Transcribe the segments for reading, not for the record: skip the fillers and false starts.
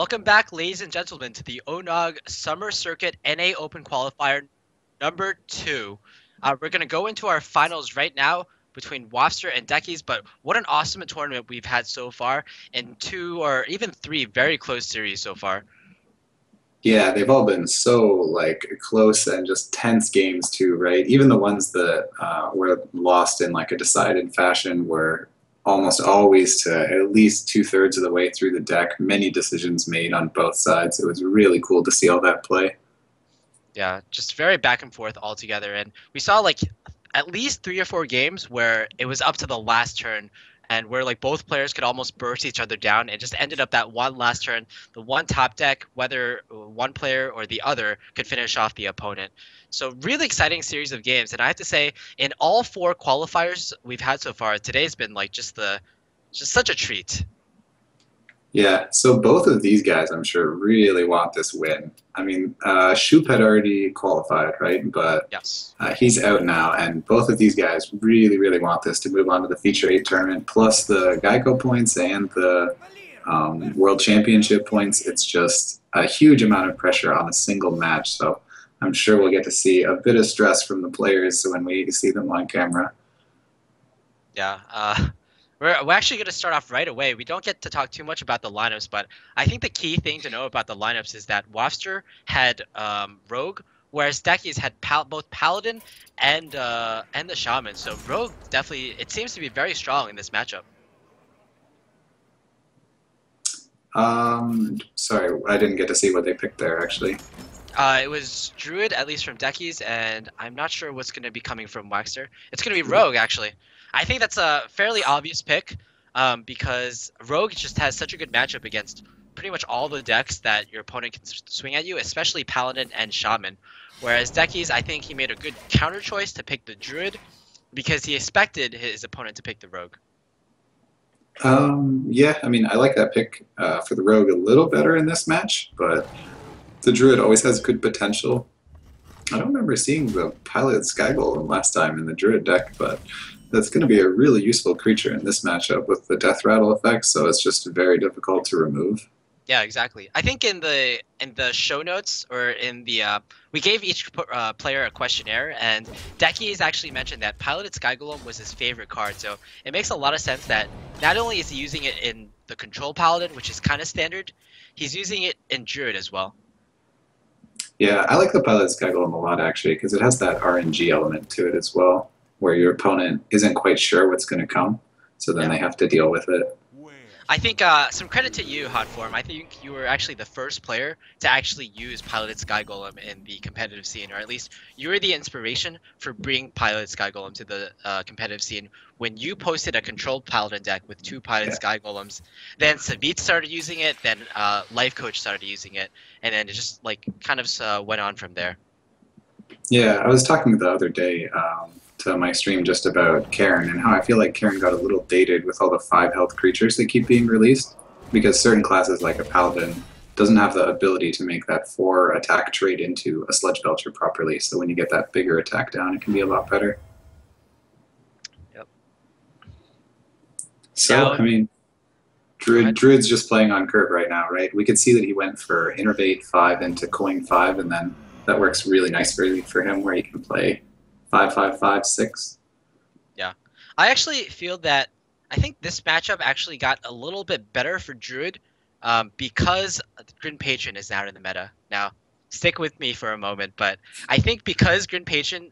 Welcome back, ladies and gentlemen, to the ONOG Summer Circuit NA Open Qualifier number 2. We're going to go into our finals right now between Wafster and Deckies, but what an awesome tournament we've had so far, and 2 or even 3 very close series so far. Yeah, they've all been so close and just tense games too, right? Even the ones that were lost in like a decided fashion were almost always to at least two-thirds of the way through the deck. Many decisions made on both sides. It was really cool to see all that play. Yeah, just very back and forth altogether, and we saw like at least 3 or 4 games where it was up to the last turn and where like both players could almost burst each other down. It just ended up that one last turn, the one top deck, whether one player or the other could finish off the opponent. So really exciting series of games, and I have to say, in all 4 qualifiers we've had so far, today's been like just such a treat. Yeah, so both of these guys, I'm sure, really want this win. I mean, Shoop had already qualified, right? But Yes. he's out now, and both of these guys really, really want this to move on to the Feature 8 tournament, plus the GEICO points and the World Championship points. It's just a huge amount of pressure on a single match, so I'm sure we'll get to see a bit of stress from the players when we see them on camera. Yeah, we're actually going to start off right away. We don't get to talk too much about the lineups, but I think the key thing to know about the lineups is that Wafster had Rogue, whereas Deckies had both Paladin and the Shaman. So Rogue definitely, it seems to be very strong in this matchup. Sorry, I didn't get to see what they picked there, actually. It was Druid, at least from Deckies, and I'm not sure what's going to be coming from Waxter. It's going to be Rogue, actually. I think that's a fairly obvious pick, because Rogue just has such a good matchup against pretty much all the decks that your opponent can swing at you, especially Paladin and Shaman. Whereas Deckies, I think he made a good counter choice to pick the Druid, because he expected his opponent to pick the Rogue. Yeah, I mean, I like that pick for the Rogue a little better in this match, but the Druid always has good potential. I don't remember seeing the Pilot Sky Golem last time in the Druid deck, but that's going to be a really useful creature in this matchup with the Death Rattle effect, so it's just very difficult to remove. Yeah, exactly. I think in the show notes or in the we gave each player a questionnaire, and Decky has actually mentioned that Piloted Sky Golem was his favorite card. So it makes a lot of sense that not only is he using it in the Control Paladin, which is kind of standard, he's using it in Druid as well. Yeah, I like the Pilot Sky Golem a lot, actually, because it has that RNG element to it as well, where your opponent isn't quite sure what's going to come, so then Yeah. they have to deal with it. I think some credit to you, Hotform. I think you were actually the first player to actually use Piloted Sky Golem in the competitive scene, or at least you were the inspiration for bringing Piloted Sky Golem to the competitive scene when you posted a controlled Paladin deck with 2 Piloted Yeah. Sky Golems. Then Savit started using it, then Life Coach started using it, and then it just like kind of went on from there. Yeah, I was talking the other day to my stream just about Karen and how I feel like Karen got a little dated with all the 5 health creatures that keep being released, because certain classes like a Paladin doesn't have the ability to make that 4 attack trade into a Sludge Belcher properly, so when you get that bigger attack down, it can be a lot better. Yep. So, Now, I mean, go ahead. Druid's just playing on curve right now, right? We could see that he went for Innervate 5 into Coin 5, and then that works really nice for him, where he can play 5/5/5/6. Yeah. I actually feel that I think this matchup actually got a little bit better for Druid, because Grin Patron is now in the meta. Now, stick with me for a moment, but I think because Grin Patron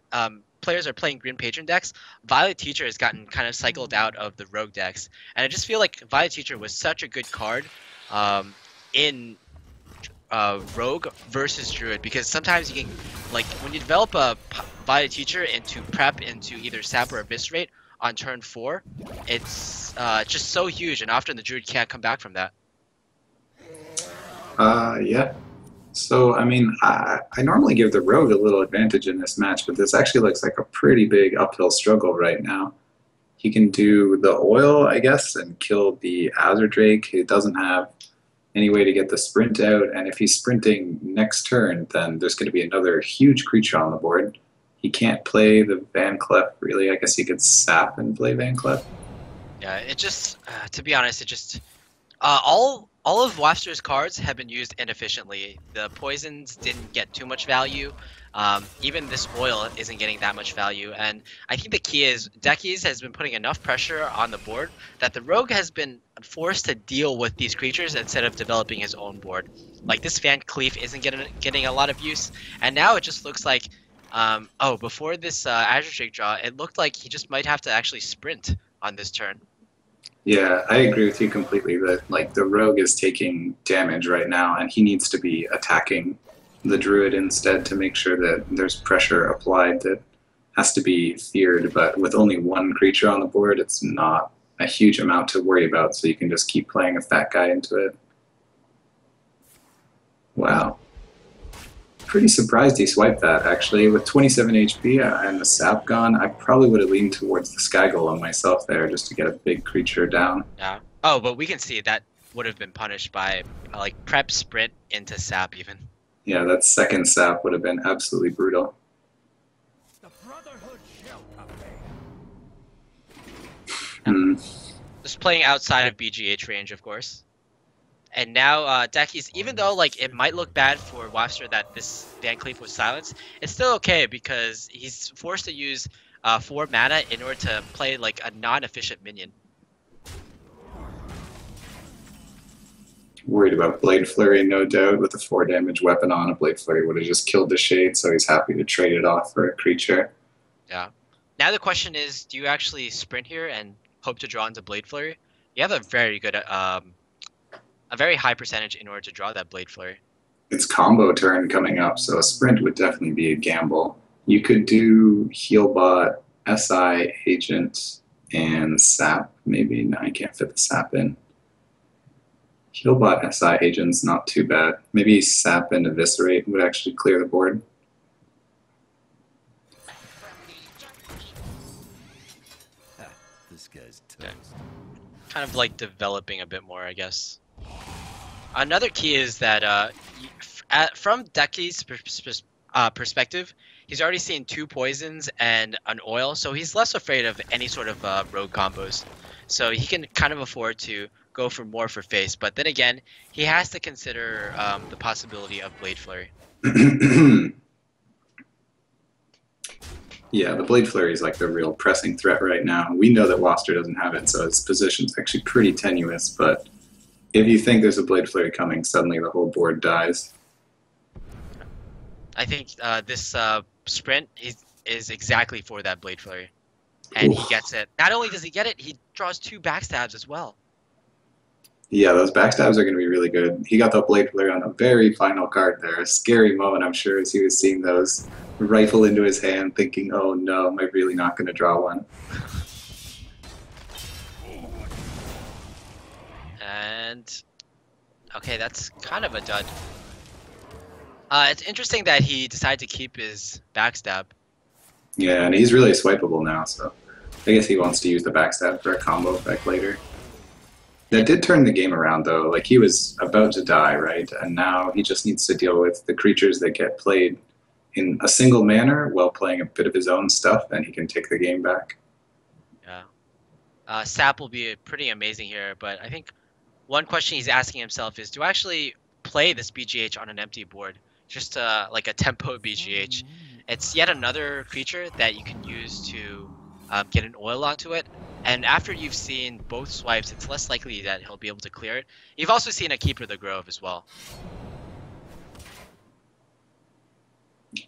players are playing Grin Patron decks, Violet Teacher has gotten kind of cycled out of the Rogue decks, and I just feel like Violet Teacher was such a good card in Rogue versus Druid, because sometimes you can, like, when you develop a Violet Teacher into prep into either Sap or Eviscerate on turn 4, it's just so huge, and often the Druid can't come back from that. Yeah. So, I mean, I normally give the Rogue a little advantage in this match, but this actually looks like a pretty big uphill struggle right now. He can do the oil, I guess, and kill the Azure Drake. He doesn't have any way to get the sprint out, and if he's sprinting next turn, then there's going to be another huge creature on the board. He can't play the Van Clef, really. I guess he could sap and play Van Clef. Yeah, it just, to be honest, it just All of Wafster's cards have been used inefficiently. The poisons didn't get too much value. Even this oil isn't getting that much value. And I think the key is Deckies has been putting enough pressure on the board that the rogue has been forced to deal with these creatures instead of developing his own board. Like this Van Cleef isn't getting a lot of use, and now it just looks like before this Azure Shake draw, it looked like he just might have to actually sprint on this turn. Yeah, I agree with you completely that like the rogue is taking damage right now and he needs to be attacking the druid instead to make sure that there's pressure applied that has to be feared, but with only one creature on the board, it's not a huge amount to worry about, so you can just keep playing a fat guy into it. Wow. Pretty surprised he swiped that, actually. With 27 HP and the sap gone, I probably would have leaned towards the Sky Golem myself there just to get a big creature down. Yeah. Oh, but we can see that would have been punished by like prep sprint into sap even. Yeah, that second sap would have been absolutely brutal. The Brotherhood shall prevail. Hmm. Just playing outside of BGH range, of course. And now Deckies, even though like it might look bad for Wafster that this Van Cleef was silenced, it's still okay because he's forced to use 4 mana in order to play like a non-efficient minion. Worried about Blade Flurry, no doubt. With a 4 damage weapon on, a Blade Flurry would have just killed the Shade, so he's happy to trade it off for a creature. Yeah. Now the question is, do you actually sprint here and hope to draw into Blade Flurry? You have a very good, a very high percentage in order to draw that Blade Flurry. It's combo turn coming up, so a sprint would definitely be a gamble. You could do Healbot, SI, Agent, and Sap, maybe. No, I can't fit the Sap in. Healbot, SI, Agent's not too bad. Maybe Sap and Eviscerate would actually clear the board. This guy's toast. Yeah. Kind of like developing a bit more, I guess. Another key is that from Decky's perspective, he's already seen 2 poisons and an oil, so he's less afraid of any sort of rogue combos. So he can kind of afford to go for more for face, but then again, he has to consider the possibility of Blade Flurry. Yeah, the Blade Flurry is like the real pressing threat right now. We know that Waster doesn't have it, so his position's actually pretty tenuous, but if you think there's a Blade Flurry coming, suddenly the whole board dies. I think this sprint is exactly for that Blade Flurry. And he gets it. Not only does he get it, he draws 2 backstabs as well. Yeah, those backstabs are going to be really good. He got the Blade Flurry on the very final card there. A scary moment, I'm sure, as he was seeing those rifle into his hand, thinking, oh no, am I really not going to draw one? And okay, that's kind of a dud. It's interesting that he decided to keep his backstab. Yeah, and he's really swipeable now, so I guess he wants to use the backstab for a combo effect later. That did turn the game around, though. Like, he was about to die, right? And now he just needs to deal with the creatures that get played in a single manner while playing a bit of his own stuff, and he can take the game back. Yeah. Sap will be pretty amazing here, but I think one question he's asking himself is, do I actually play this BGH on an empty board? Just like a tempo BGH. It's yet another creature that you can use to get an oil onto it. And after you've seen both swipes, it's less likely that he'll be able to clear it. You've also seen a Keeper of the Grove as well.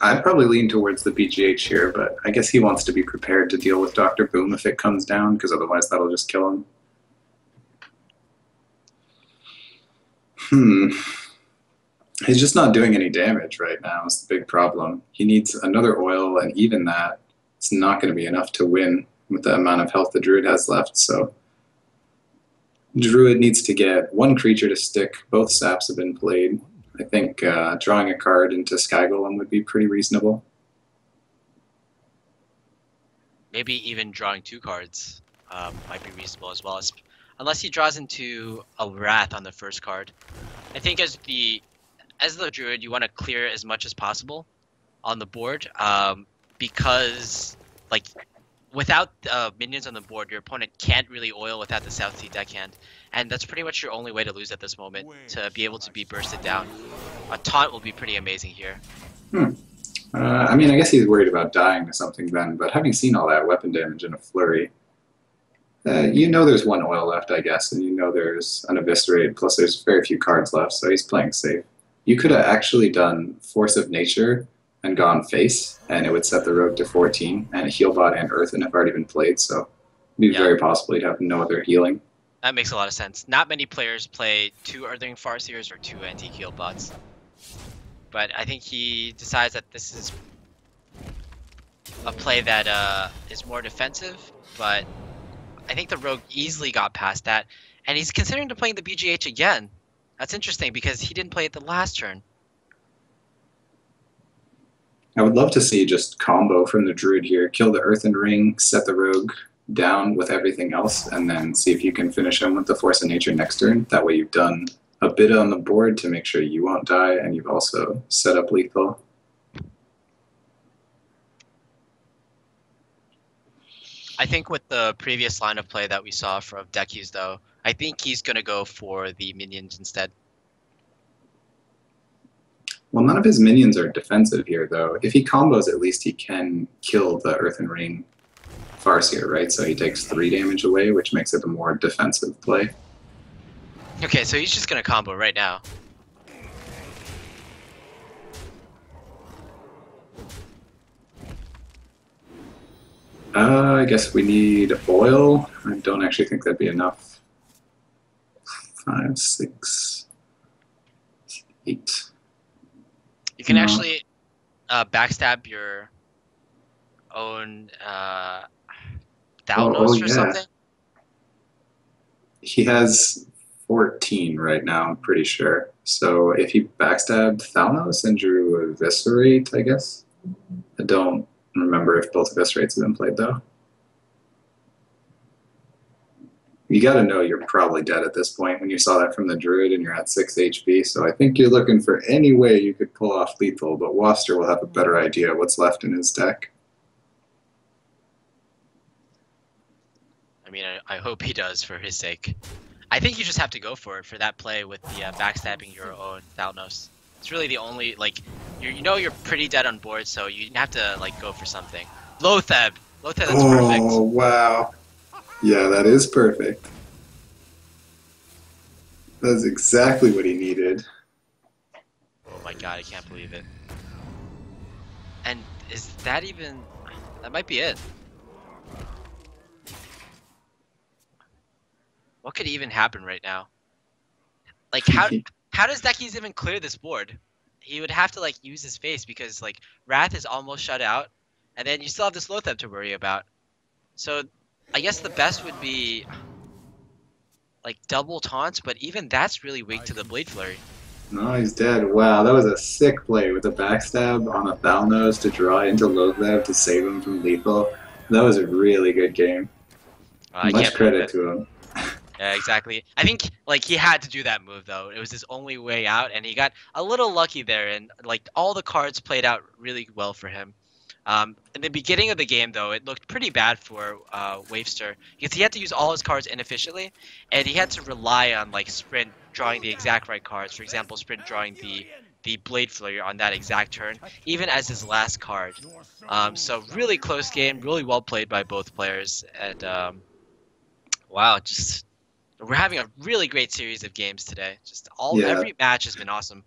I'd probably lean towards the BGH here, but I guess he wants to be prepared to deal with Dr. Boom if it comes down, because otherwise that'll just kill him. He's just not doing any damage right now is the big problem. He needs another oil, and even that, it's not going to be enough to win with the amount of health the Druid has left, so Druid needs to get one creature to stick. Both saps have been played. I think drawing a card into Sky Golem would be pretty reasonable. Maybe even drawing 2 cards might be reasonable as well, unless he draws into a Wrath on the first card. I think as the Druid, you want to clear as much as possible on the board because like without minions on the board, your opponent can't really oil without the South Sea deckhand, and that's pretty much your only way to lose at this moment, to be able to be bursted down. A taunt will be pretty amazing here. Hmm. I mean, I guess he's worried about dying to something then, but having seen all that weapon damage in a flurry, you know there's one oil left, I guess, and you know there's an eviscerate, plus there's very few cards left, so he's playing safe. You could have actually done Force of Nature and gone face, and it would set the rogue to 14, and Healbot and Earthen have already been played, so it'd be Yeah. very possible you'd have no other healing. That makes a lot of sense. Not many players play 2 Earthing Farseers or 2 anti-heal bots. But I think he decides that this is a play that is more defensive, but I think the rogue easily got past that, and he's considering to playing the BGH again. That's interesting because he didn't play it the last turn. I would love to see just combo from the Druid here, kill the Earthen Ring, set the rogue down with everything else, and then see if you can finish him with the Force of Nature next turn. That way you've done a bit on the board to make sure you won't die, and you've also set up lethal. I think with the previous line of play that we saw from Deki's though, I think he's going to go for the minions instead. Well, none of his minions are defensive here, though. If he combos, at least he can kill the Earthen Ring Farseer, right? So he takes 3 damage away, which makes it a more defensive play. Okay, so he's just going to combo right now. I guess we need oil. I don't actually think that'd be enough. 5, 6, 8. You can No. actually backstab your own Thalnos or yeah. something. He has 14 right now, I'm pretty sure. So if he backstabbed Thalnos and drew Eviscerate, I guess? I don't remember if both Eviscerates have been played, though. You gotta know you're probably dead at this point when you saw that from the Druid and you're at 6 HP, so I think you're looking for any way you could pull off lethal, but Waster will have a better idea what's left in his deck. I mean, I hope he does for his sake. I think you just have to go for it for that play with the backstabbing your own Thalnos. It's really the only, like, you know you're pretty dead on board, so you have to, like, go for something. Lotheb! Lotheb, that's perfect. Oh, wow. Yeah, that is perfect. That's exactly what he needed. Oh my god, I can't believe it. And is that even... That might be it. What could even happen right now? Like, how does Deki's even clear this board? He would have to, like, use his face because, like, Wrath is almost shut out, and then you still have this Lotheb to worry about. So, I guess the best would be, like, double taunts, but even that's really weak to the Blade Flurry. No, he's dead. Wow, that was a sick play with a backstab on a Thalnos to draw into Lotheb to save him from lethal. That was a really good game. Much credit to him. Yeah, exactly. I think, like, he had to do that move, though. It was his only way out, and he got a little lucky there, and, like, all the cards played out really well for him. In the beginning of the game, though, it looked pretty bad for Wavester, because he had to use all his cards inefficiently, and he had to rely on, like, Sprint drawing the exact right cards. For example, Sprint drawing the Blade Flurry on that exact turn, even as his last card. So really close game, really well played by both players, and wow, just... We're having a really great series of games today. Just every match has been awesome.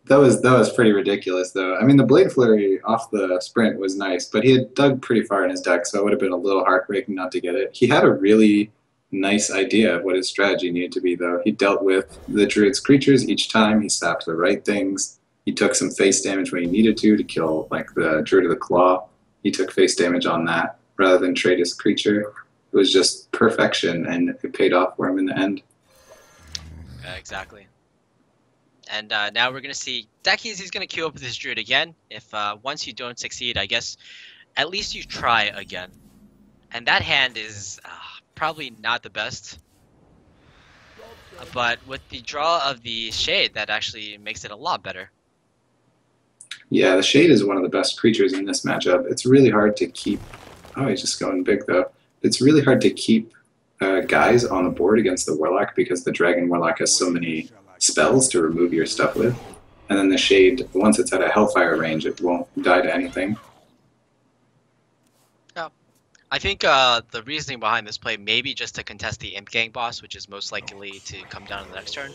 That was pretty ridiculous, though. I mean, the Blade Flurry off the Sprint was nice, but he had dug pretty far in his deck, so it would have been a little heartbreaking not to get it. He had a really nice idea of what his strategy needed to be, though. He dealt with the Druid's creatures each time. He sapped the right things. He took some face damage when he needed to kill, like, the Druid of the Claw. He took face damage on that rather than trade his creature. It was just perfection, and it paid off for him in the end. Exactly. And now we're going to see Deki's, he's going to queue up with his Druid again. If once you don't succeed, I guess at least you try again. And that hand is probably not the best. But with the draw of the Shade, that actually makes it a lot better. Yeah, the Shade is one of the best creatures in this matchup. It's really hard to keep Oh, he's just going big though. It's really hard to keep guys on the board against the Warlock because the Dragon Warlock has so many spells to remove your stuff with. And then the Shade, once it's at a Hellfire range, it won't die to anything. I think the reasoning behind this play may be just to contest the Imp Gang boss, which is most likely to come down on the next turn.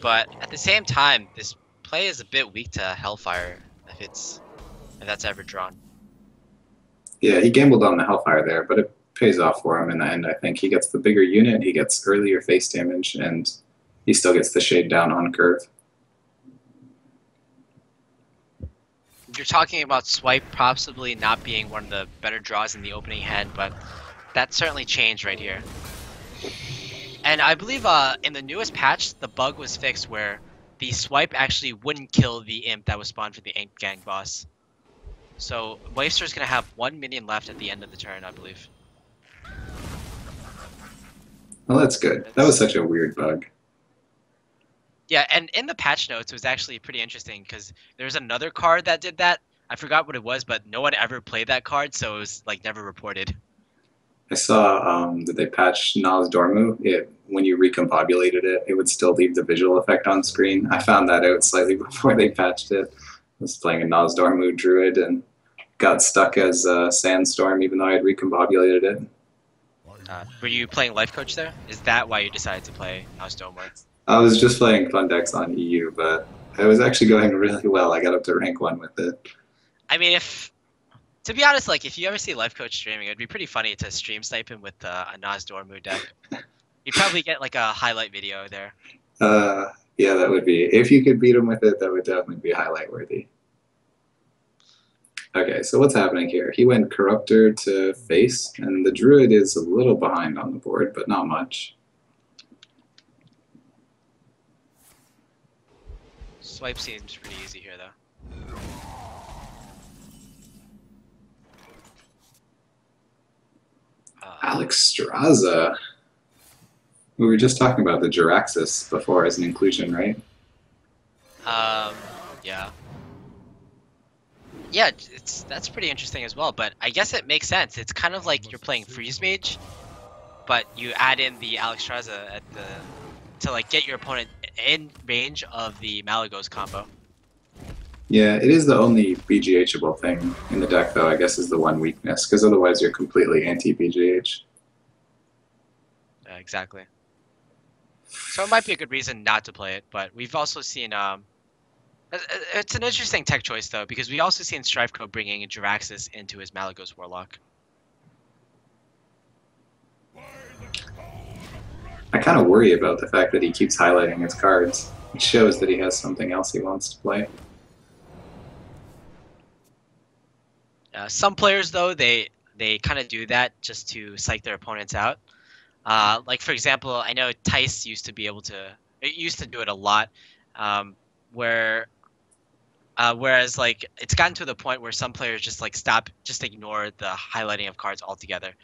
But at the same time, this play is a bit weak to Hellfire if that's ever drawn. Yeah, he gambled on the Hellfire there, but it pays off for him in the end, I think. He gets the bigger unit, he gets earlier face damage, and he still gets the Shade down on curve. You're talking about Swipe possibly not being one of the better draws in the opening hand, but that certainly changed right here. And I believe in the newest patch, the bug was fixed where the Swipe actually wouldn't kill the Imp that was spawned for the Imp Gang boss. So Wavester's going to have 1 minion left at the end of the turn, I believe. Well, that's good. That was such a weird bug. Yeah, and in the patch notes, it was actually pretty interesting because there's another card that did that. I forgot what it was, but no one ever played that card, so it was like never reported. I saw that they patched Nas Dormu. When you recombobulated it, it would still leave the visual effect on screen. I found that out slightly before they patched it. I was playing a Nas Dormu druid and got stuck as Sandstorm even though I had recombobulated it. Were you playing Life Coach there? Is that why you decided to play Nas Dormu? I was just playing fun decks on EU, but it was actually going really well. I got up to rank 1 with it. I mean, to be honest, like if you ever see Life Coach streaming, it'd be pretty funny to stream snipe him with a Nas Dormu deck. You'd probably get like a highlight video there. Yeah, that would be. If you could beat him with it, that would definitely be highlight worthy. Okay, so what's happening here? He went Corruptor to face, and the Druid is a little behind on the board, but not much. Swipe seems pretty easy here, though. Alex Straza. We were just talking about the Jiraxis before as an inclusion, right? Yeah. Yeah, that's pretty interesting as well, but I guess it makes sense. It's kind of like you're playing Freeze Mage, but you add in the Alex Straza to like get your opponent in range of the Malagos combo. Yeah, it is the only BGH-able thing in the deck, though, I guess is the one weakness, because otherwise you're completely anti-BGH. Exactly. So it might be a good reason not to play it, but we've also seen it's an interesting tech choice though, because we also seen Strifeco bringing Jiraxis into his Malagos Warlock. I kind of worry about the fact that he keeps highlighting his cards. It shows that he has something else he wants to play. Some players though, they kind of do that just to psych their opponents out. Like for example, I know Tice used to do it a lot, whereas like it's gotten to the point where some players just like ignore the highlighting of cards altogether.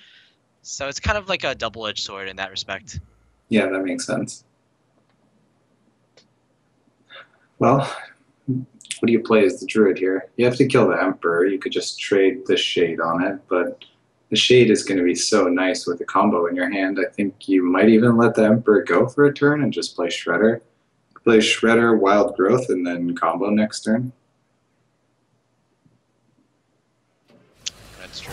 So it's kind of like a double-edged sword in that respect. Yeah, that makes sense. Well, what do you play as the Druid here? You have to kill the Emperor. You could just trade the Shade on it, but the Shade is going to be so nice with the combo in your hand. I think you might even let the Emperor go for a turn and just play Shredder. Play Shredder, Wild Growth, and then combo next turn. That's true.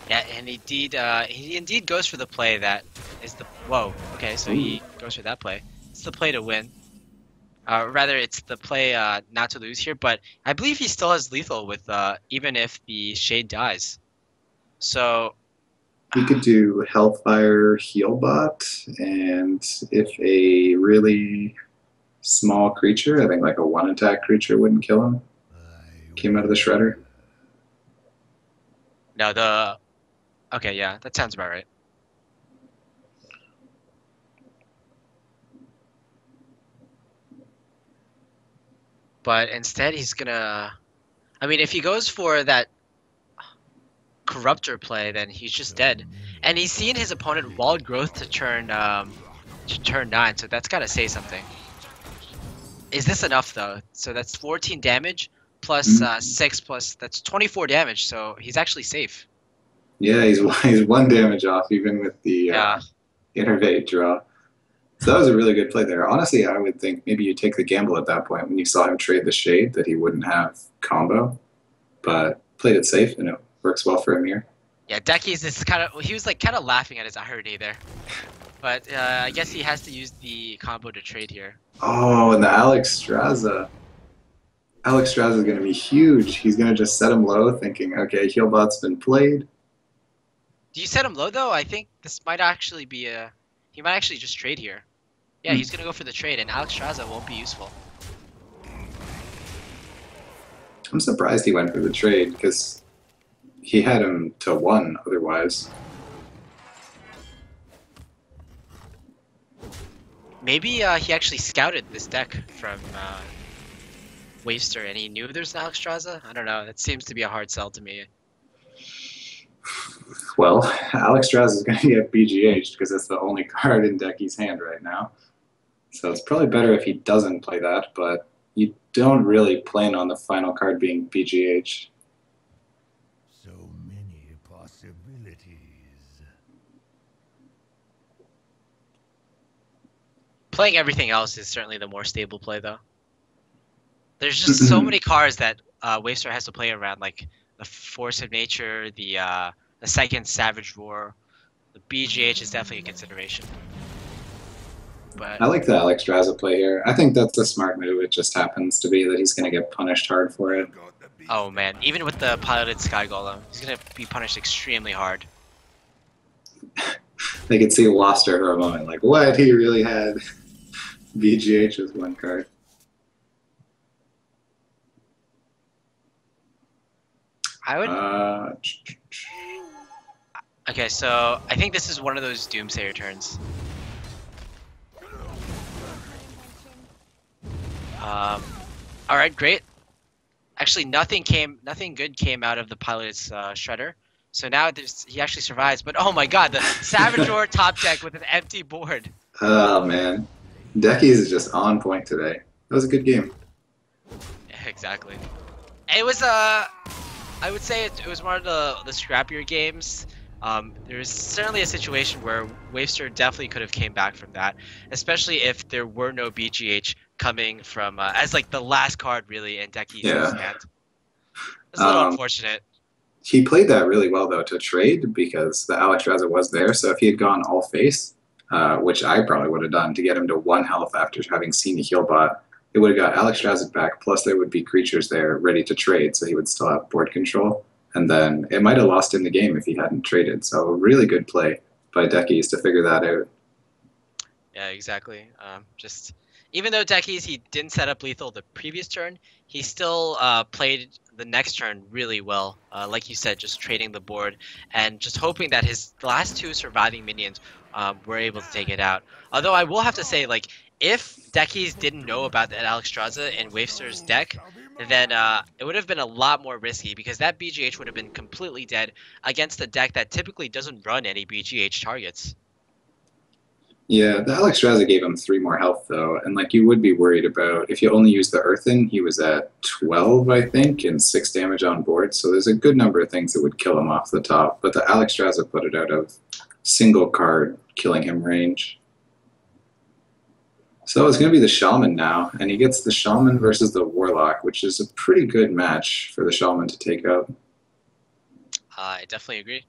Yeah, and he indeed goes for the play that is the whoa. Okay, so he goes for that play. It's the play to win. Rather, it's the play not to lose here. But I believe he still has lethal with even if the Shade dies. So we could do Hellfire Healbot, and if a really small creature, I think like a 1-attack creature wouldn't kill him, came out of the Shredder. No, okay, yeah, that sounds about right. But instead he's gonna... I mean, if he goes for that Corruptor play, then he's just dead. And he's seen his opponent Wild Growth to turn 9, so that's gotta say something. Is this enough though? So that's 14 damage, plus 6 plus that's 24 damage, so he's actually safe. Yeah, he's 1 damage off even with the Yeah. innervate draw. So that was a really good play there. Honestly, I would think maybe you take the gamble at that point when you saw him trade the shade that he wouldn't have combo, but played it safe and it works well for Amir. Yeah, Decky's is he was like kind of laughing at his irony there. But I guess he has to use the combo to trade here. Oh, and the Alex Straza. Alex Straza is going to be huge. He's going to just set him low thinking, okay, Healbot's been played. Do you set him low though? I think this might actually be a... He might actually just trade here. Yeah, he's going to go for the trade and Alex Straza won't be useful. I'm surprised he went for the trade because he had him to 1 otherwise. Maybe he actually scouted this deck from Waster and he knew there's an Alex Straza? I don't know. That seems to be a hard sell to me. Well, Alex Straza is going to get BGH'd because that's the only card in Decky's hand right now. So it's probably better if he doesn't play that, but you don't really plan on the final card being BGH. So many possibilities. Playing everything else is certainly the more stable play though. There's just so many cards that Waster has to play around, like the Force of Nature, the second Savage Roar. The BGH is definitely a consideration. But I like the Alex Straza play here. I think that's a smart move. It just happens to be that he's going to get punished hard for it. oh man, even with the piloted Sky Golem, he's gonna be punished extremely hard. They could see Waster for a moment, like, what? He really had BGH with 1 card. I would. Okay, so I think this is one of those Doomsayer turns. All right, great. Actually, nothing good came out of the pilot's shredder. So now he actually survives. But oh my god, the Savage Roar top deck with an empty board. Oh man, Decky's is just on point today. That was a good game. Yeah, exactly. It was I would say it was one of the scrappier games. There was certainly a situation where Waster definitely could have came back from that, especially if there were no BGH coming from as like the last card really in Decky's hand. It's a little unfortunate. He played that really well though to trade because the Alex Straza was there. So if he had gone all face, which I probably would have done to get him to 1 health after having seen the heal bot, it would have got Alex Straza back. Plus there would be creatures there ready to trade, so he would still have board control. And then it might have lost in the game if he hadn't traded. So a really good play by Decky's to figure that out. Yeah, exactly. Just even though Decky's he didn't set up lethal the previous turn, he still played the next turn really well. Like you said, just trading the board and just hoping that his last 2 surviving minions were able to take it out. Although I will have to say, like, if Decky's didn't know about that Alex Straza in Waster's deck, then it would have been a lot more risky because that BGH would have been completely dead against a deck that typically doesn't run any BGH targets. Yeah, the Alex Straza gave him 3 more health though, and like you would be worried about if you only use the Earthen, he was at 12 I think and 6 damage on board, so there's a good number of things that would kill him off the top, but the Alex Straza put it out of single card killing him range. So it's going to be the Shaman now, and he gets the Shaman versus the Warlock, which is a pretty good match for the Shaman to take out. I definitely agree.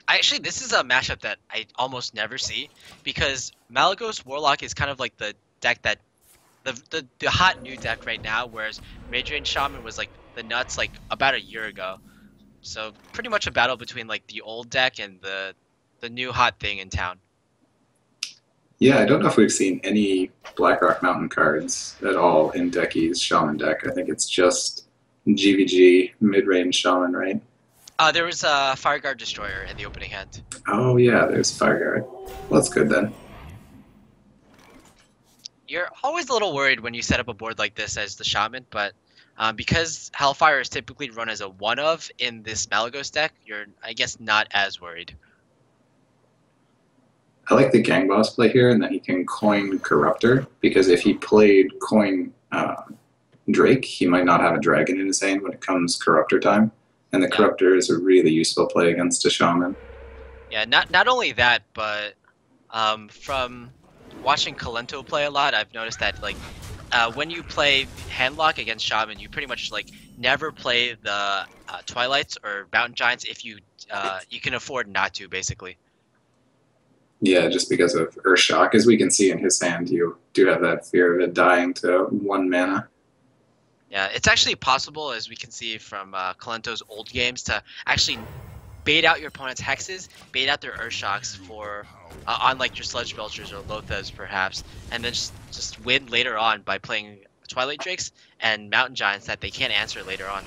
Actually, this is a matchup that I almost never see because Malygos Warlock is kind of like the deck that the hot new deck right now, whereas Radiant Shaman was like the nuts like about a year ago. So pretty much a battle between like the old deck and the new hot thing in town. Yeah, I don't know if we've seen any Blackrock Mountain cards at all in Decky's Shaman deck. I think it's just GVG mid-range Shaman, right? There was a Fireguard Destroyer in the opening hand. Oh yeah, there's Fireguard. Well, that's good then. You're always a little worried when you set up a board like this as the Shaman, but because Hellfire is typically run as a one-of in this Malygos deck, you're, I guess, not as worried. I like the Gang Boss play here, and then he can coin Corruptor, because if he played coin Drake, he might not have a dragon in his hand when it comes Corruptor time. And the Yeah. Corruptor is a really useful play against a Shaman. Yeah, not only that, but from watching Kalento play a lot, I've noticed that like when you play Handlock against Shaman, you pretty much like never play the Twilights or Mountain Giants if you can afford not to, basically. Yeah, just because of Urshock. As we can see in his hand, you do have that fear of it dying to 1 mana. Yeah, it's actually possible, as we can see from Kalento's old games, to actually bait out your opponent's hexes, bait out their Urshocks for on like your Sludge Belchers or Lothas perhaps, and then just win later on by playing Twilight Drakes and Mountain Giants that they can't answer later on.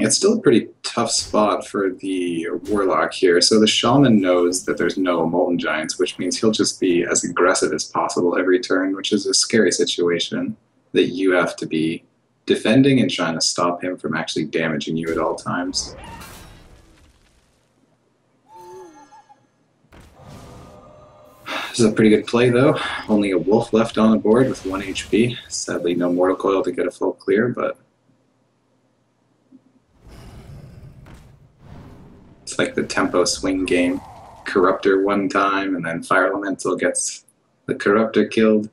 It's still a pretty tough spot for the Warlock here. So the Shaman knows that there's no Molten Giants, which means he'll just be as aggressive as possible every turn, which is a scary situation that you have to be defending and trying to stop him from actually damaging you at all times. This is a pretty good play, though. Only a Wolf left on the board with 1 HP. Sadly, no Mortal Coil to get a full clear, but it's like the tempo swing game. Corruptor one time, and then Fire Elemental gets the Corruptor killed.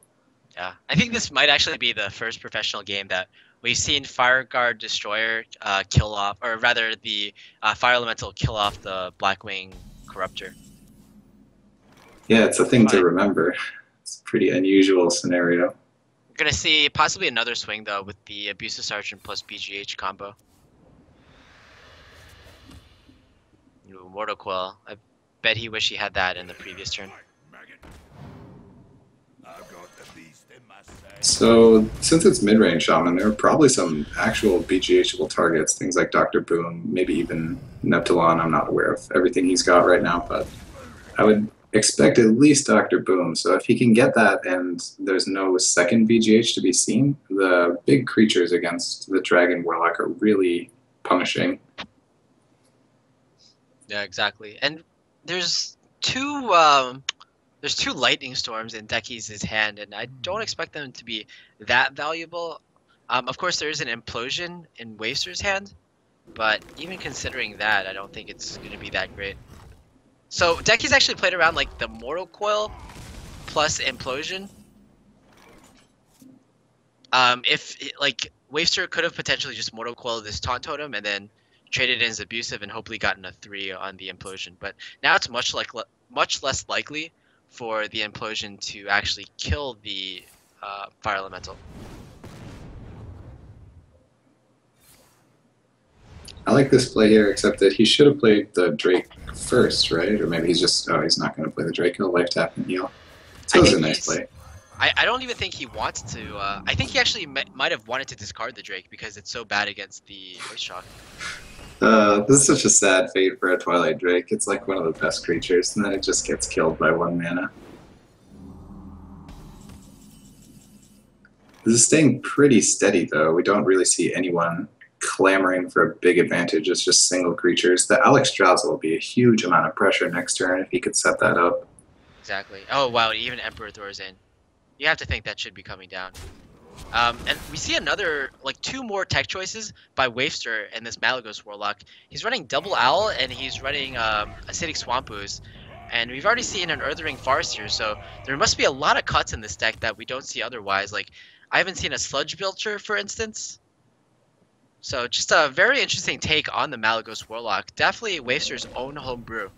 Yeah, I think this might actually be the first professional game that we've seen Fireguard Destroyer kill off, or rather the Fire Elemental kill off the Blackwing Corruptor. Yeah, it's a thing to remember. It's a pretty unusual scenario. We're gonna see possibly another swing though with the Abusive Sergeant plus BGH combo. Ooh, Mortal Coil. I bet he wished he had that in the previous turn. So, since it's mid-range Shaman, there are probably some actual BGHable targets, things like Dr. Boom, maybe even Neptulon. I'm not aware of everything he's got right now, but I would expect at least Dr. Boom. So if he can get that and there's no second BGH to be seen, the big creatures against the Dragon Warlock are really punishing. Yeah, exactly. And there's two lightning storms in Decky's hand, and I don't expect them to be that valuable. Of course, there is an implosion in Waster's hand, but even considering that, I don't think it's going to be that great. So Decky's actually played around like the Mortal Coil plus implosion. Like Waster could have potentially just Mortal Coil this Taunt Totem and then traded in his Abusive and hopefully gotten a 3 on the implosion. But now it's much less likely for the implosion to actually kill the Fire Elemental. I like this play here, except that he should have played the Drake first, right? Or maybe he's just, oh, he's not going to play the Drake. He'll life tap and heal. So it was a nice play. I don't even think he wants to. I think he actually might have wanted to discard the Drake because it's so bad against the Voice Shock. This is such a sad fate for a Twilight Drake. It's like one of the best creatures, and then it just gets killed by 1 mana. This is staying pretty steady, though. We don't really see anyone clamoring for a big advantage. It's just single creatures. The Alex Drowsel will be a huge amount of pressure next turn if he could set that up. Exactly. Oh, wow, even Emperor Thor's in. You have to think that should be coming down. And we see another, like 2 more tech choices by Waster and this Malagos Warlock. He's running Double Owl and he's running Acidic Swamp Ooze. And we've already seen an Earthring Forest here, so there must be a lot of cuts in this deck that we don't see otherwise. Like, I haven't seen a Sludge Belcher, for instance. So just a very interesting take on the Malagos Warlock. Definitely Waster's own homebrew.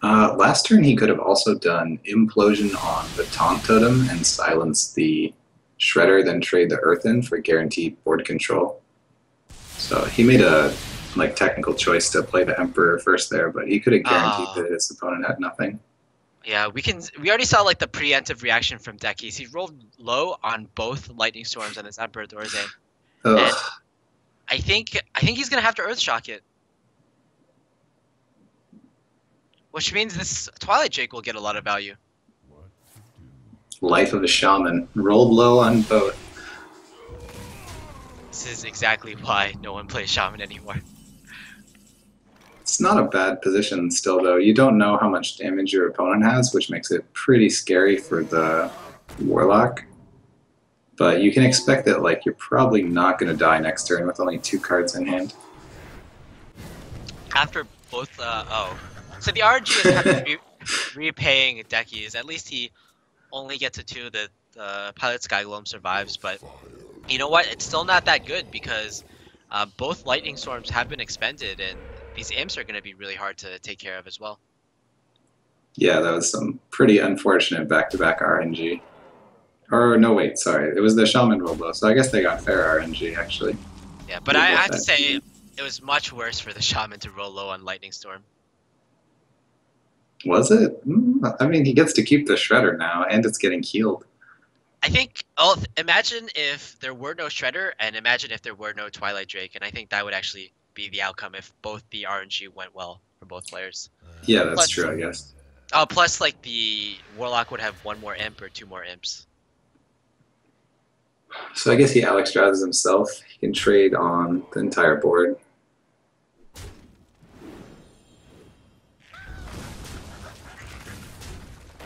Last turn he could have also done Implosion on the Taunt Totem and silence the Shredder, then trade the Earth in for guaranteed board control. So he made a technical choice to play the Emperor first there, but he could have guaranteed that his opponent had nothing. Yeah, we already saw like the preemptive reaction from Deckies. He rolled low on both Lightning Storms on this Emperor Thorzain. And I think he's gonna have to Earthshock it. Which means this Twilight Drake will get a lot of value. Life of a Shaman. Rolled low on both. This is exactly why no one plays Shaman anymore. It's not a bad position still, though. You don't know how much damage your opponent has, which makes it pretty scary for the Warlock. But you can expect that like you're probably not going to die next turn with only 2 cards in hand. After both, oh. So the RNG is kind of repaying Deckies. At least he only gets a 2. The Pilot Skygloam survives, but you know what? It's still not that good because both Lightning Storms have been expended, and these imps are going to be really hard to take care of as well. Yeah, that was some pretty unfortunate back-to-back RNG. Or no, wait, sorry. It was the Shaman roll though, so I guess they got fair RNG actually. Yeah, but I have to say it was much worse for the Shaman to roll low on Lightning Storm. Was it? I mean, he gets to keep the Shredder now, and it's getting healed. I think. Oh, imagine if there were no Shredder, and imagine if there were no Twilight Drake, and I think that would actually be the outcome if both the RNG went well for both players. Yeah, that's true, I guess. Oh, plus like the Warlock would have 1 more imp or 2 more imps. So I guess he Alex Strazes himself. He can trade on the entire board.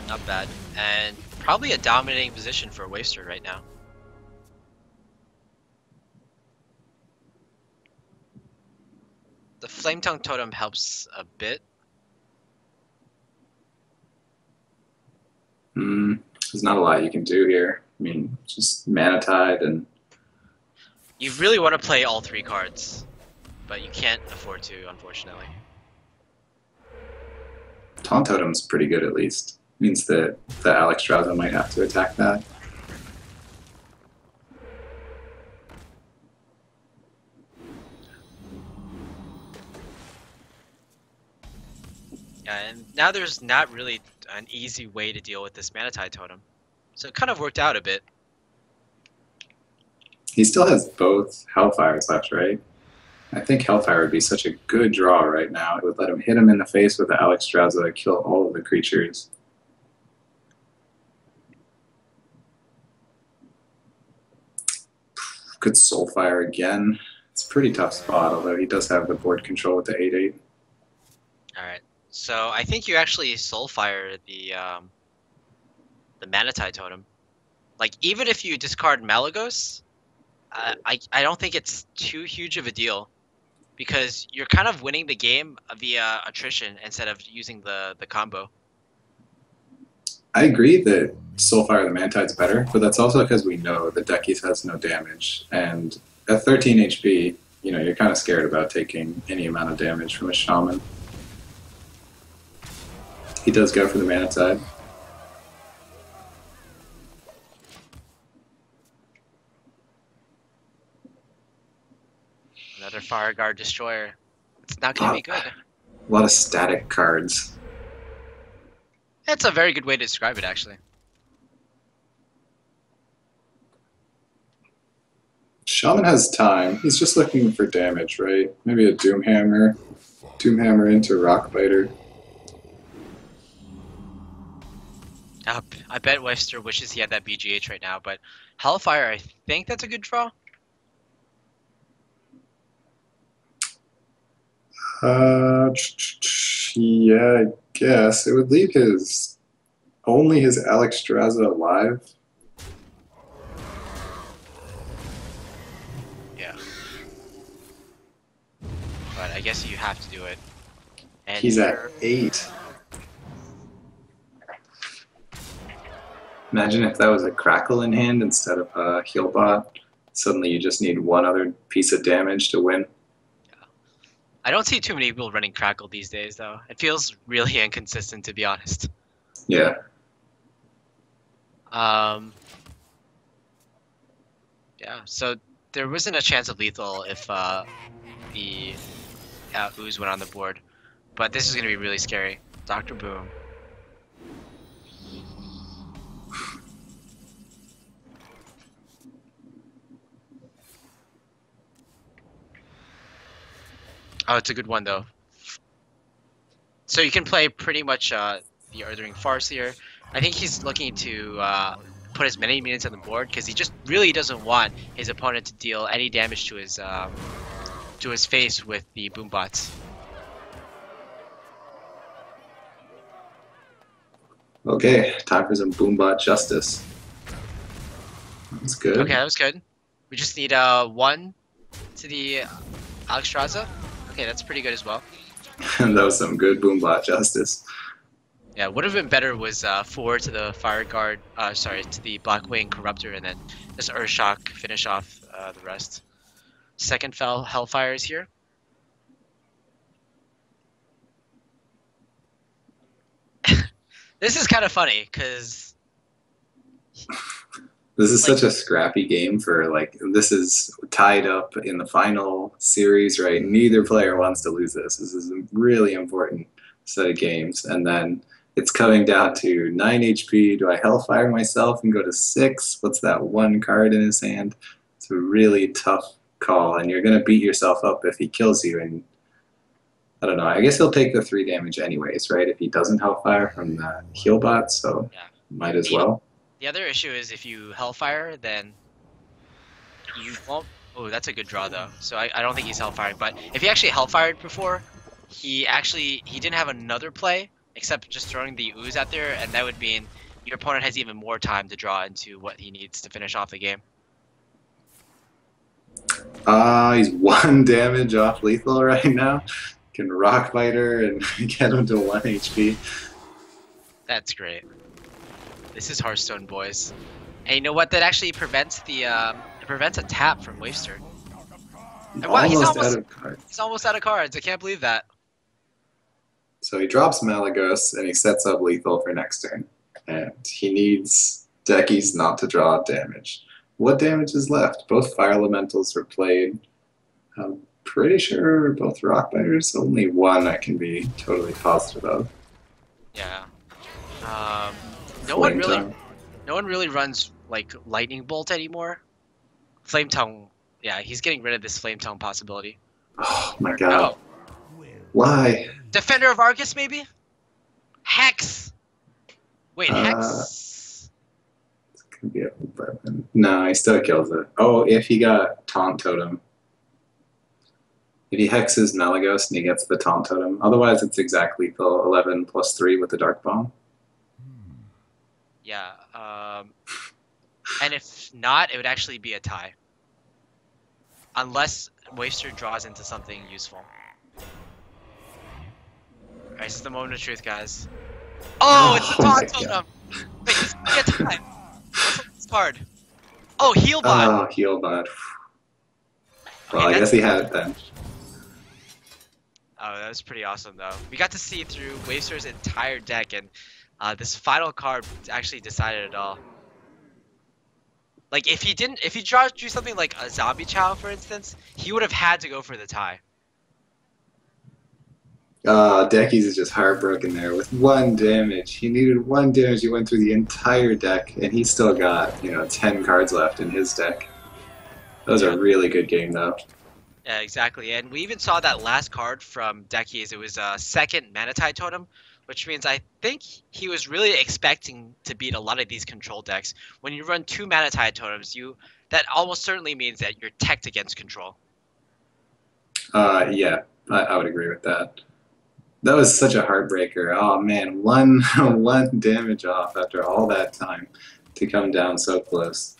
Not bad. And probably a dominating position for Waster right now. The Flame Tongue Totem helps a bit. There's not a lot you can do here. I mean, just Mana Tide and... You really want to play all 3 cards, but you can't afford to, unfortunately. Taunt Totem's pretty good at least. Means that the Alex Strauza might have to attack that. Yeah, and now there's not really an easy way to deal with this Mana Tide Totem. So it kind of worked out a bit. He still has both Hellfires left, right? I think Hellfire would be such a good draw right now. It would let him hit him in the face with the Alex Strauza, kill all of the creatures. Could Soulfire again. It's a pretty tough spot, although he does have the board control with the 8/8. Alright, so I think you actually Soulfire the Mana Tide Totem. Like, even if you discard Malagos, I don't think it's too huge of a deal. Because you're kind of winning the game via attrition instead of using the combo. I agree that Soulfire the Mantide's better, but that's also because we know that Deckies has no damage. And at 13 HP, you know, you're kind of scared about taking any amount of damage from a Shaman. He does go for the Mana Tide. Another Fire Guard Destroyer. It's not going to be good. A lot of static cards. That's a very good way to describe it, actually. Shaman has time. He's just looking for damage, right? Maybe a Doomhammer. Doomhammer into Rockbiter. I bet Wester wishes he had that BGH right now, but Hellfire, I think that's a good draw. Yeah, I guess. It would leave only his Alex Strauza alive. Yeah. But I guess you have to do it. And he's at 8. Imagine if that was a Crackle in hand instead of a Healbot. Suddenly you just need one other piece of damage to win. I don't see too many people running Crackle these days, though. It feels really inconsistent, to be honest. Yeah. Yeah, so there wasn't a chance of lethal if the Ooze went on the board. But this is going to be really scary. Dr. Boom. Oh, it's a good one, though. So you can play pretty much the Earthring Farce here. I think he's looking to put as many minions on the board because he just really doesn't want his opponent to deal any damage to his face with the Boombots. Okay, time for some Boombot justice. That's Okay, good. that was good. We just need one to the Alexstrasza. Okay, that's pretty good as well. And that was some good boombot justice. Yeah, would have been better was 4 to the Fire Guard, sorry, to the Blackwing Corruptor, and then just Urshock finish off the rest. Second Hellfire is here. This is kind of funny, because... This is like, such a scrappy game for like this is tied up in the final series, right? Neither player wants to lose this. This is a really important set of games. And then it's coming down to 9 HP. Do I Hellfire myself and go to 6? What's that one card in his hand? It's a really tough call, and you're gonna beat yourself up if he kills you. And I don't know. I guess he'll take the 3 damage anyways, right? If he doesn't Hellfire from the heal bot, so yeah. might as The, well. the other issue is if you Hellfire, then you won't... Oh, that's a good draw, though. So I don't think he's Hellfiring, but if he actually Hellfired before, he didn't have another play, except just throwing the ooze out there, and that would mean your opponent has even more time to draw into what he needs to finish off the game. He's 1 damage off lethal right now. Can rock fighter and get him to 1 HP. That's great. This is Hearthstone, boys. And you know what? That actually prevents the it prevents a tap from Wavester. And wow, Almost out of cards. he's almost out of cards. I can't believe that. So he drops Malagos and he sets up lethal for next turn. And he needs Deckies not to draw damage. What damage is left? Both fire elementals were played. I'm pretty sure both rock fighters. Only one I can be totally positive of. Yeah. Flame tongue. No one really runs like lightning bolt anymore. Flame tongue. Yeah, he's getting rid of this flame tongue possibility. Oh my god. Oh, Why? Defender of Argus, maybe? Hex. Wait, Hex. It's gonna be a weapon. No, he still kills it. Oh, if he got taunt totem. If he hexes Malagos and he gets the taunt totem. Otherwise, it's exact lethal 11 plus 3 with the dark bomb. Yeah. And if not, it would actually be a tie. Unless Waster draws into something useful. Alright, this is the moment of truth, guys. Oh, it's the taunt totem! Wait, this could be a tie. What's this card? Oh, Healbot! Oh, Healbot. Well, I guess he had it then. Oh, that was pretty awesome, though. We got to see through Waster's entire deck, and this final card actually decided it all. Like, if he drew something like a Zombie Chow, for instance, he would have had to go for the tie. Deckies is just heartbroken there with 1 damage. He needed 1 damage. He went through the entire deck, and he still got, 10 cards left in his deck. That was a really good game, though. Yeah, exactly. And we even saw that last card from Deckies. It was a second Manatide Totem, which means I think he was really expecting to beat a lot of these control decks. When you run 2 Manatide Totems, that almost certainly means that you're teched against control. Yeah, I would agree with that. That was such a heartbreaker. Oh man, one damage off after all that time to come down so close.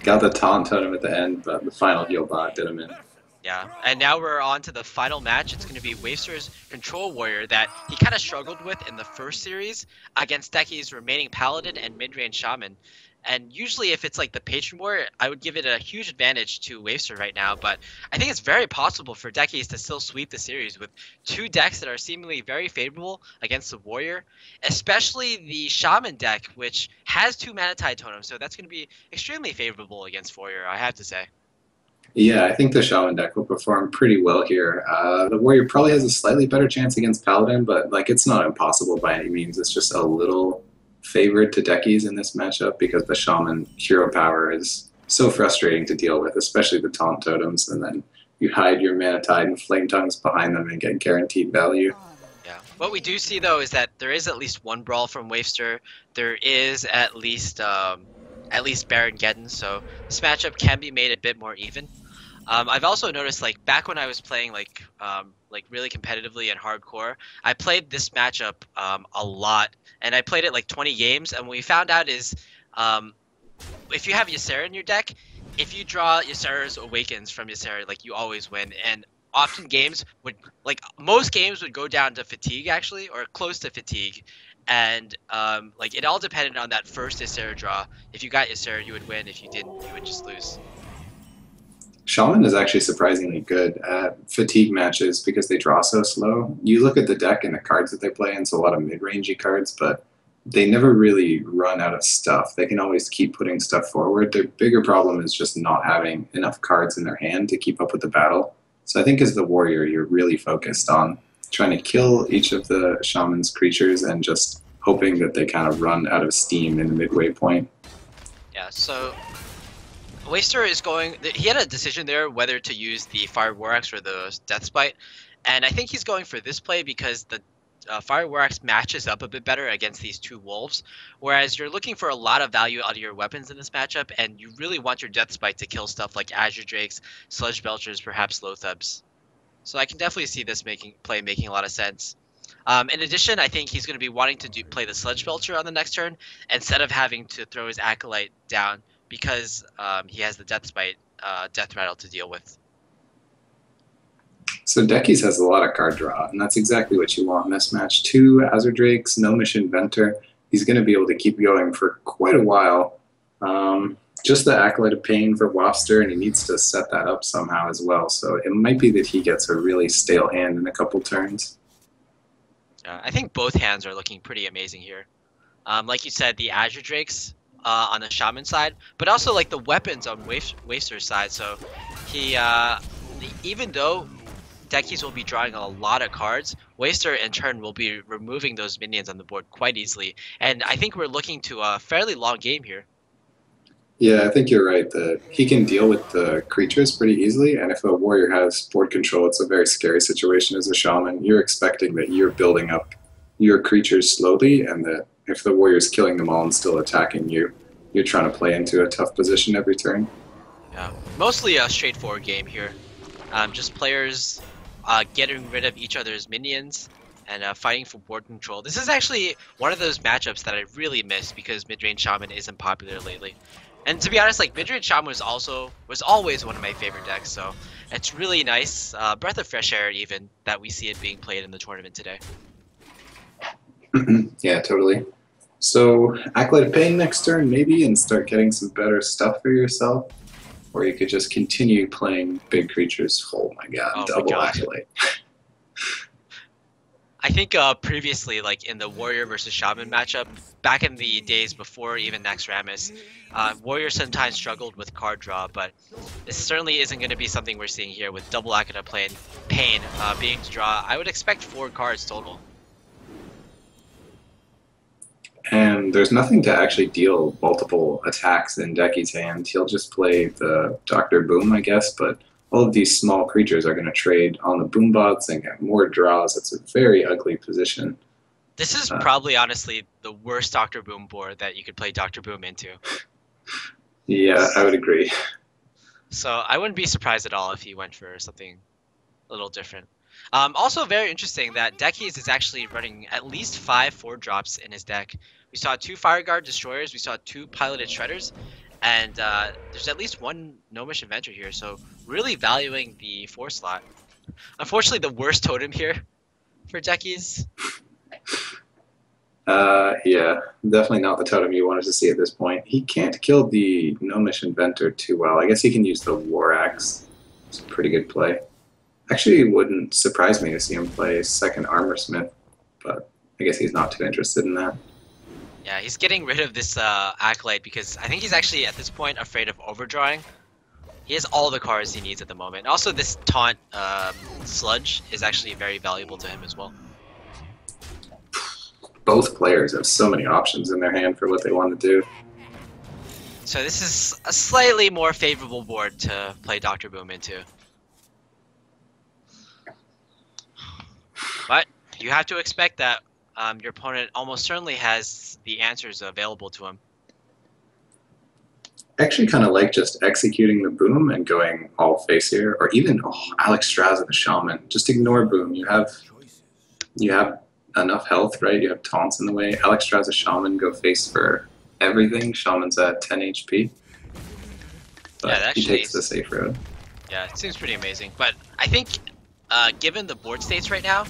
Got the taunt totem at the end, but the final heal bot did him in. Yeah, and now we're on to the final match. It's going to be Waster's Control Warrior that he kind of struggled with in the first series against Decki's remaining Paladin and mid-range Shaman. And usually if it's like the Patron Warrior, I would give it a huge advantage to Waster right now, but I think it's very possible for Deckies to still sweep the series with 2 decks that are seemingly very favorable against the Warrior, especially the Shaman deck, which has 2 Manatide Totems, so that's going to be extremely favorable against Warrior, I have to say. Yeah, I think the Shaman deck will perform pretty well here. The Warrior probably has a slightly better chance against Paladin, but like it's not impossible by any means. It's just a little favored to Deckies in this matchup because the Shaman hero power is so frustrating to deal with, especially the taunt totems, and then you hide your Manatide and Flame Tongues behind them and get guaranteed value. Yeah. What we do see though is that there is at least 1 brawl from Waster. There is at least Baron Geddon, so this matchup can be made a bit more even. I've also noticed, like, back when I was playing, like really competitively and hardcore, I played this matchup a lot, and I played it like 20 games, and what we found out is if you have Ysera in your deck, if you draw Ysera's Awakens from Ysera, like you always win. And often games would, like most games would go down to fatigue actually, or close to fatigue. And like it all depended on that first Ysera draw. If you got Ysera, you would win. If you didn't, you would just lose. Shaman is actually surprisingly good at fatigue matches because they draw so slow. You look at the deck and the cards that they play, and it's a lot of mid-rangey cards, but they never really run out of stuff. They can always keep putting stuff forward. Their bigger problem is just not having enough cards in their hand to keep up with the battle. So I think as the warrior, you're really focused on trying to kill each of the shaman's creatures and just hoping that they kind of run out of steam in the midway point. Yeah, so Waster is going. He had a decision there whether to use the Fire War Axe or the Death Spite, and I think he's going for this play because the Fire War Axe matches up a bit better against these two wolves, whereas you're looking for a lot of value out of your weapons in this matchup, and you really want your Death Spite to kill stuff like Azure Drakes, Sludge Belchers, perhaps Lothubs. So I can definitely see this making a lot of sense. In addition, I think he's going to be wanting to play the Sludge Belcher on the next turn instead of having to throw his Acolyte down because he has the Death Spite, Death Rattle to deal with. So Deckies has a lot of card draw, and that's exactly what you want in this match. 2 Azure Drakes, Gnomish Inventor. He's going to be able to keep going for quite a while. Just the Acolyte of Pain for Wafster, and he needs to set that up somehow as well. So it might be that he gets a really stale hand in a couple turns. I think both hands are looking pretty amazing here. Like you said, the Azure Drakes on the Shaman side, but also like the weapons on Waster's side. So he, even though Deckies will be drawing a lot of cards, Waster in turn will be removing those minions on the board quite easily. And I think we're looking to a fairly long game here. Yeah, I think you're right that he can deal with the creatures pretty easily, and if a warrior has board control, it's a very scary situation as a shaman. You're expecting that you're building up your creatures slowly, and that if the warrior's killing them all and still attacking you, you're trying to play into a tough position every turn. Yeah, mostly a straightforward game here. Just players getting rid of each other's minions and fighting for board control. This is actually one of those matchups that I really miss because mid-range shaman isn't popular lately. And to be honest, like mid-range shaman was always one of my favorite decks, so it's really nice, breath of fresh air even, that we see it being played in the tournament today. Yeah, totally. So Acolyte of Pain next turn maybe, and start getting some better stuff for yourself. Or you could just continue playing big creatures. Oh my god, double Acolyte. I think previously, like in the Warrior versus Shaman matchup, back in the days before even Naxxramas, Warrior sometimes struggled with card draw, but this certainly isn't going to be something we're seeing here with double Acolyte Pain being to draw. I would expect 4 cards total. And there's nothing to actually deal multiple attacks in Decky's hand. He'll just play the Dr. Boom, I guess, but all of these small creatures are going to trade on the boom bots and get more draws. It's a very ugly position. This is probably, honestly, the worst Dr. Boom board that you could play Dr. Boom into. Yeah, I would agree. So I wouldn't be surprised at all if he went for something a little different. Also very interesting that Deckies is actually running at least 5 4-drops in his deck. We saw 2 Fireguard Destroyers, we saw 2 Piloted Shredders, and there's at least 1 Gnomish Inventor here, so really valuing the 4 slot. Unfortunately, the worst totem here for Deckies. Yeah, definitely not the totem you wanted to see at this point. He can't kill the Gnomish Inventor too well. I guess he can use the War Axe. It's a pretty good play. Actually, it wouldn't surprise me to see him play second Armorsmith, but I guess he's not too interested in that. Yeah, he's getting rid of this Acolyte because I think he's actually, at this point, afraid of overdrawing. He has all the cards he needs at the moment. Also, this Taunt Sludge is actually very valuable to him as well. Both players have so many options in their hand for what they want to do. So this is a slightly more favorable board to play Dr. Boom into. But you have to expect that your opponent almost certainly has the answers available to him. I actually kind of like just executing the boom and going all face here, or even Alex Straz the Shaman. Just ignore boom. You have enough health, right? You have taunts in the way. Alex Straz Shaman, go face for everything, Shaman's at 10 HP, Yeah, but that he actually takes the is. safe road. Yeah, it seems pretty amazing. But I think, given the board states right now,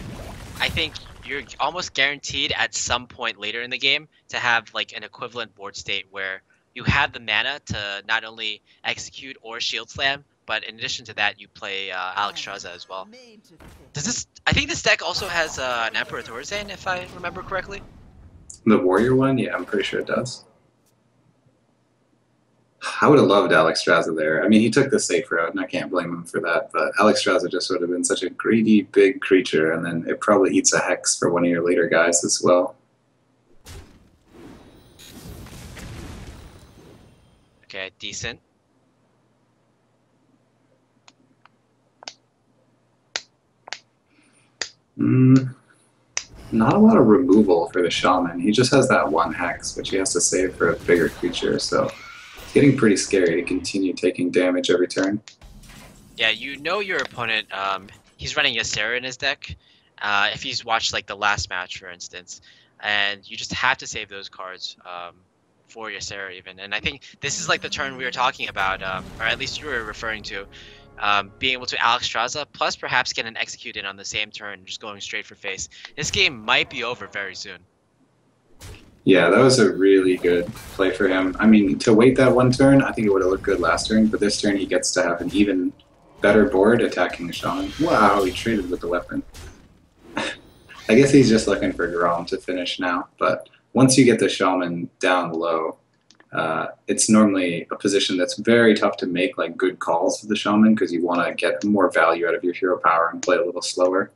I think you're almost guaranteed at some point later in the game to have like an equivalent board state where you have the mana to not only execute or shield slam, but in addition to that, you play Alex Straza as well. Does this? I think this deck also has an Emperor Thorzain, if I remember correctly. The warrior one, yeah, I'm pretty sure it does. I would have loved Alex Straza there. I mean, he took the safe route, and I can't blame him for that. But Alex Straza just would have been such a greedy, big creature, and then it probably eats a hex for one of your later guys as well. Okay, decent. Not a lot of removal for the shaman. He just has that one hex, which he has to save for a bigger creature. So it's getting pretty scary to continue taking damage every turn. Yeah, you know your opponent. He's running Ysera in his deck. If he's watched like the last match, for instance, and you just have to save those cards for Ysera even. And I think this is like the turn we were talking about, or at least you were referring to, being able to Alex Straza plus perhaps get an execute in on the same turn, just going straight for face. This game might be over very soon. Yeah, that was a really good play for him. I mean, to wait that one turn, I think it would have looked good last turn, but this turn he gets to have an even better board attacking the shaman. Wow, he traded with the weapon. I guess he's just looking for Grom to finish now, but once you get the shaman down low, it's normally a position that's very tough to make like good calls with the shaman because you want to get more value out of your hero power and play a little slower.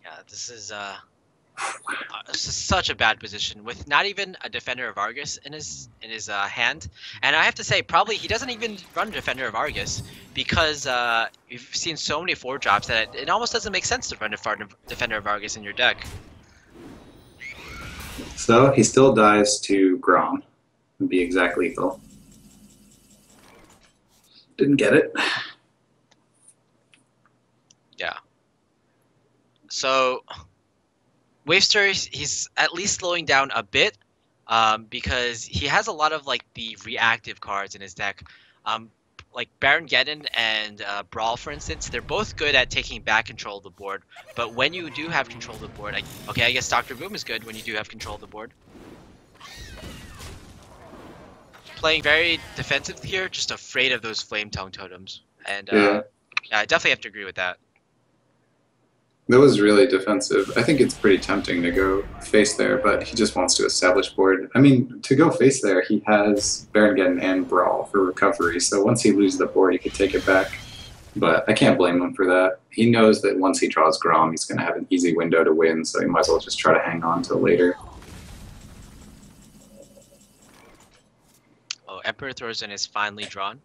Yeah, this is such a bad position with not even a Defender of Argus in his hand, and I have to say probably he doesn't even run Defender of Argus because you've seen so many 4-drops that it almost doesn't make sense to run a Defender of Argus in your deck. So he still dies to Grom and be exact lethal. Didn't get it. Yeah. So Wavester, he's at least slowing down a bit because he has a lot of like the reactive cards in his deck. Like Baron Geddon and Brawl, for instance, they're both good at taking back control of the board. But when you do have control of the board, I guess Dr. Boom is good when you do have control of the board. Playing very defensive here, just afraid of those Flame Tongue totems. And yeah, I definitely have to agree with that. That was really defensive. I think it's pretty tempting to go face there, but he just wants to establish board. I mean, to go face there, he has Baron Geddon and Brawl for recovery, so once he loses the board, he could take it back. But I can't blame him for that. He knows that once he draws Grom, he's going to have an easy window to win, so he might as well just try to hang on till later. Oh, Emperor Thorzain is finally drawn.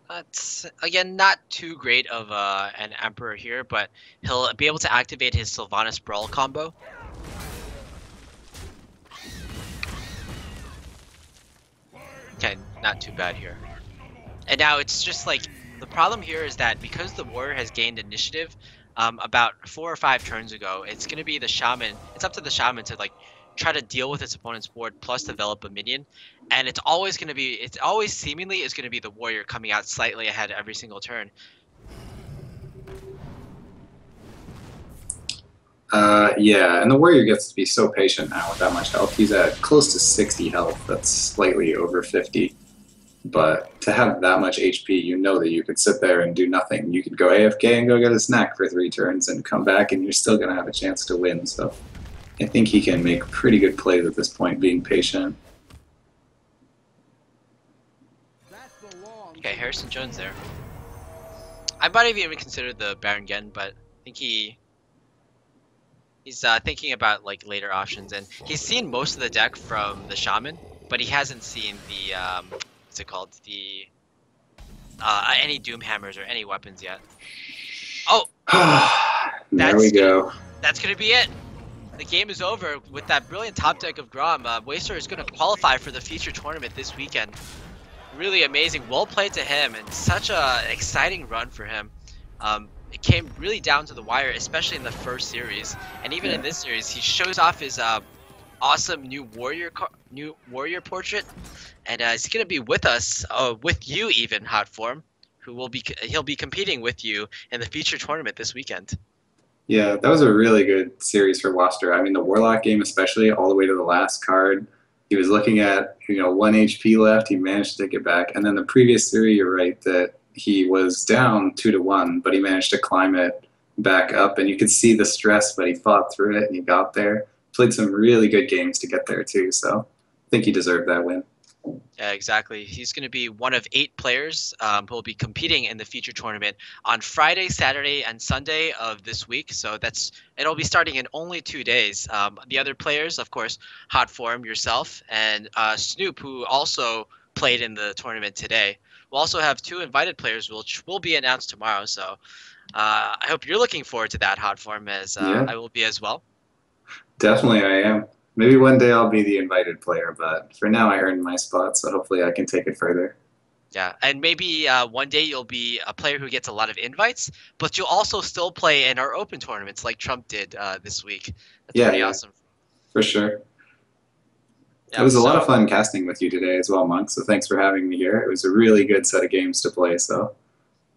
It's, again, not too great of an Emperor here, but he'll be able to activate his Sylvanas Brawl combo. Okay, not too bad here. And now it's just like, the problem here is that because the warrior has gained initiative about 4 or 5 turns ago, it's going to be the shaman, it's up to the shaman to like try to deal with its opponent's board plus develop a minion, and it's always seemingly is going to be the warrior coming out slightly ahead every single turn. Yeah, and the warrior gets to be so patient now with that much health. He's at close to 60 health, that's slightly over 50. But to have that much HP, you know that you could sit there and do nothing. You could go AFK and go get a snack for 3 turns and come back and you're still going to have a chance to win. So I think he can make pretty good plays at this point, being patient. Okay, Harrison Jones there. I might have even considered the Baron Geddon, but I think he's thinking about like later options, and he's seen most of the deck from the Shaman, but he hasn't seen the what's it called, the any Doom Hammers or any weapons yet. Oh, there we go. That's gonna be it. The game is over with that brilliant top deck of Grom. Waster is going to qualify for the future tournament this weekend. Really amazing. Well played to him, and such an exciting run for him. It came really down to the wire, especially in the first series. And even in this series, he shows off his awesome new warrior portrait, and he's gonna be with us, with you even, Hot Form, he'll be competing with you in the feature tournament this weekend. Yeah, that was a really good series for Waster. I mean, the Warlock game especially, all the way to the last card. He was looking at, 1 HP left. He managed to take it back. And then the previous series, you're right, that he was down 2-1, but he managed to climb it back up. And you could see the stress, but he fought through it and he got there. Played some really good games to get there, too. So I think he deserved that win. Yeah, exactly. He's going to be one of 8 players who will be competing in the feature tournament on Friday, Saturday, and Sunday of this week. So it'll be starting in only 2 days. The other players, of course, Hot Form, yourself, and Snoop, who also played in the tournament today. We'll also have 2 invited players, which will be announced tomorrow. So I hope you're looking forward to that, Hot Form, as Yeah, I will be as well. definitely I am. Maybe one day I'll be the invited player, but for now I earned my spot, so hopefully I can take it further. Yeah, and maybe one day you'll be a player who gets a lot of invites, but you'll also still play in our open tournaments like Trump did this week. That's Yeah, pretty yeah, awesome. for sure. It Yeah, was a lot so of fun casting with you today as well, Monk. So thanks for having me here. It was a really good set of games to play. So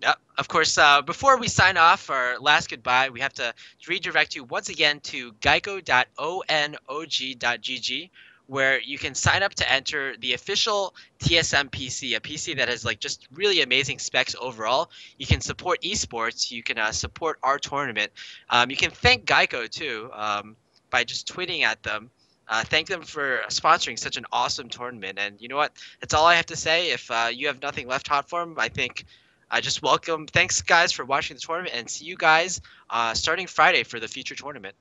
yeah, of course, before we sign off our last goodbye, we have to redirect you once again to geico.onog.gg, where you can sign up to enter the official TSM PC, a PC that has like just really amazing specs overall. You can support esports, you can support our tournament. You can thank Geico too, by just tweeting at them. Thank them for sponsoring such an awesome tournament. And you know what? That's all I have to say. If you have nothing left, Hot Form, I think I just welcome. Thanks, guys, for watching the tournament, and see you guys starting Friday for the future tournament.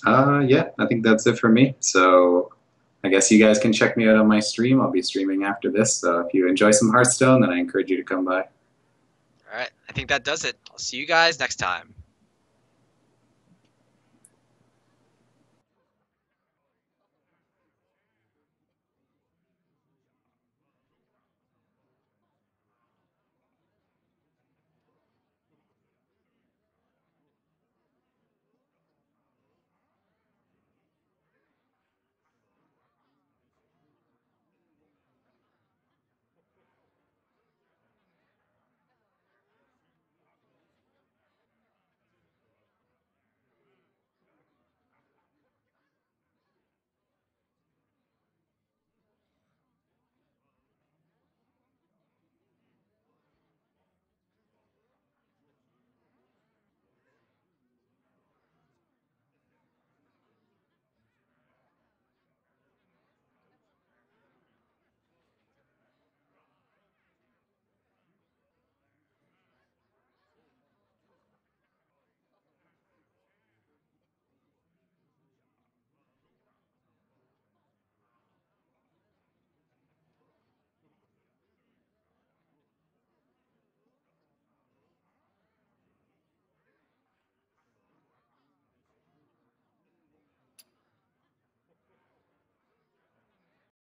yeah, I think that's it for me. So I guess you guys can check me out on my stream. I'll be streaming after this. So if you enjoy some Hearthstone, then I encourage you to come by. All right, I think that does it. I'll see you guys next time.